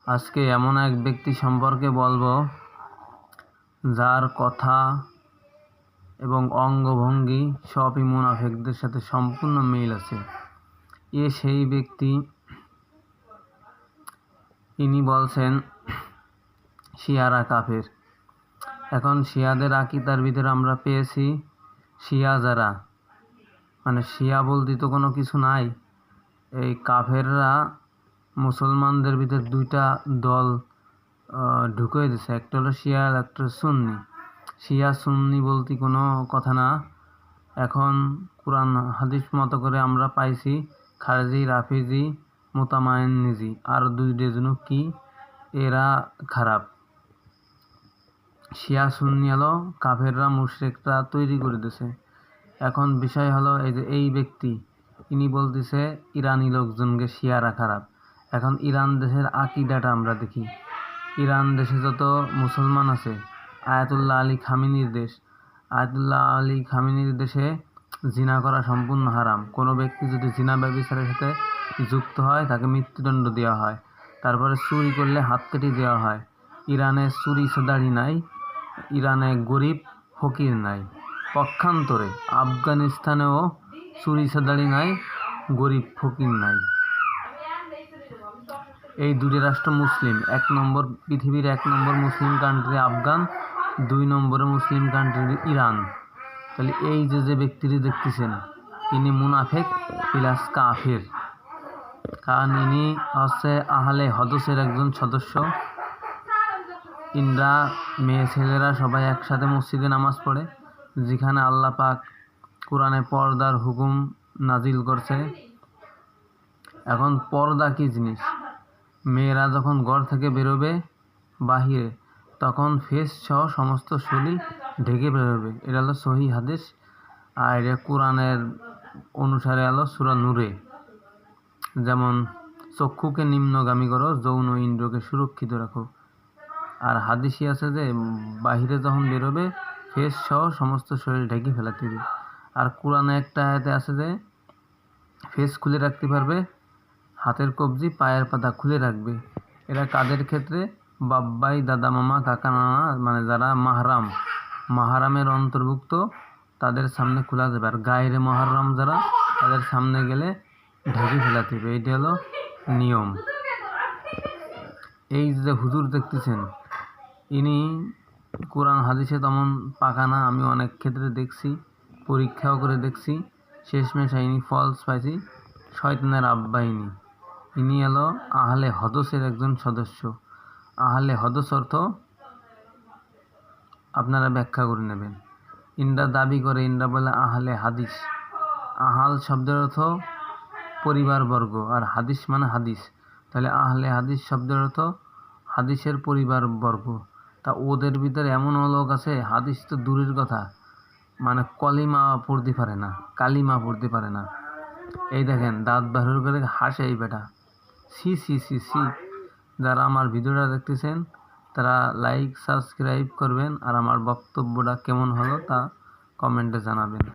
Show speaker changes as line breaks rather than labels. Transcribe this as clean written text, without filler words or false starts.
আজকে এমন এক ব্যক্তি সম্পর্কে বলবো যার কথা এবং অঙ্গভঙ্গি সবই মুনাফিকদের সাথে সম্পূর্ণ মিল আছে। সেই ব্যক্তি, ইনি বলছেন শিয়ারা কাফের। এখন শিয়াদের আকীদার ভিতরে আমরা পেয়েছি শিয়া যারা, মানে শিয়া বলতে তো কোনো কিছু নাই। এই কাফেররা মুসলমানদের ভিতরে দুইটা দল ঢুকিয়ে দিছে, একটা হলো শিয়া আর একটা সুন্নি। শিয়া সুন্নি বলতে কোনো কথা না। এখন কোরআন হাদিস মতো করে আমরা পাইছি খারেজি, রাফিজি, মোতামায়েন্নিজি আর দুই ডজন কি এরা খারাপ। শিয়া সুন্নি হলো কাফেররা মুশরিকরা তৈরি করে দিছে। এখন বিষয় হলো এই ব্যক্তি ইনি বলতেছে ইরানি লোকজনকে শিয়ারা খারাপ। এখন ইরান দেশের আকীদাটা আমরা দেখি। ইরান দেশে যত মুসলমান আছে, আয়াতুল্লাহ আলী খামেনির দেশ। আয়াতুল্লাহ আলী খামেনির দেশে জিনা করা সম্পূর্ণ হারাম। কোনো ব্যক্তি যদি জিনা ব্যভিচারের সাথে যুক্ত হয় তাকে মৃত্যুদণ্ড দেওয়া হয়। তারপরে চুরি করলে হাত কেটে দেওয়া হয়। ইরানে চুরি সাদারি নাই, ইরানে গরিব ফকির নাই। পক্ষান্তরে আফগানিস্তানেও চুরি সাদারি নাই, গরিব ফকির নাই। এই দুটি রাষ্ট্র মুসলিম। পৃথিবীর 1 নম্বর মুসলিম কান্ট্রি আফগান, 2 নম্বরে মুসলিম কান্ট্রি ইরান। তাহলে এই যে ব্যক্তিটি দেখতেছেন ইনি মুনাফিক প্লাস কাফের। কারণ ইনি হচ্ছে আহলে হদিসের একজন সদস্য। ইনরা মেয়ে ছেলেরা সবাই একসাথে মসজিদে নামাজ পড়ে, যেখানে আল্লাহ পাক কোরআনে পর্দার হুকুম নাজিল করছে। এখন পর্দা কি জিনিস? মেয়েরা যখন ঘর থেকে বেরোবে বাহিরে, তখন ফেস সহ সমস্ত শরীর ঢেকে বেরোবে। এটা হলো সহিহ হাদিস। আর এটা কোরআনের অনুসারে হলো সূরা নূরে, যেমন চক্ষুকে নিম্নগামী করো, যৌন ইন্দ্রকে সুরক্ষিত রাখো। আর হাদিসই আছে যে বাহিরে যখন বেরোবে ফেস সহ সমস্ত শরীর ঢেকে ফেলাতে হবে। আর কোরআনে একটা আয়াতে আছে যে ফেস খুলে রাখতে পারবে, হাতের কবজি পায়ের পাতা খুলে রাখবে। এরা কাদের ক্ষেত্রে? বাব্বাই, দাদা, মামা, কাকা, নানা, মানে যারা মাহারামের অন্তর্ভুক্ত তাদের সামনে খোলা যাবে। আর গায়রে মহরম যারা, তাদের সামনে গেলে ঢেকে ফেলাতে হবে। এইটা হলো নিয়ম। এই যে হুজুর দেখতেছেন ইনি কোরআন হাদিসে তেমন পাকা না। আমি অনেক ক্ষেত্রে দেখছি, পরীক্ষাও করে দেখছি, শেষমেশ ইনি ফলস পাইছি। শয়তানের আব্বা ইনি হলো আহলে হদিসের একজন সদস্য। আহলে হদিস অর্থ আপনারা ব্যাখ্যা করে নেবেন। ইনরা দাবি করে, ইনরা বলে আহলে হাদিস। আহাল শব্দের অর্থ পরিবারবর্গ, আর হাদিস মানে হাদিস। তাহলে আহলে হাদিস শব্দের অর্থ হাদিসের পরিবারবর্গ। তা ওদের ভিতরে এমনও লোক আছে, হাদিস তো দূরের কথা, মানে কলিমা পড়তে পারে না, কালিমা পড়তে পারে না। এই দেখেন দাঁত বাহির করে হাসে এই বেটা। সি সি সি সি। যারা আমার ভিডিওটা দেখতেছেন তারা লাইক সাবস্ক্রাইব করবেন, আর আমার বক্তব্যটা কেমন হলো তা কমেন্টে জানাবেন।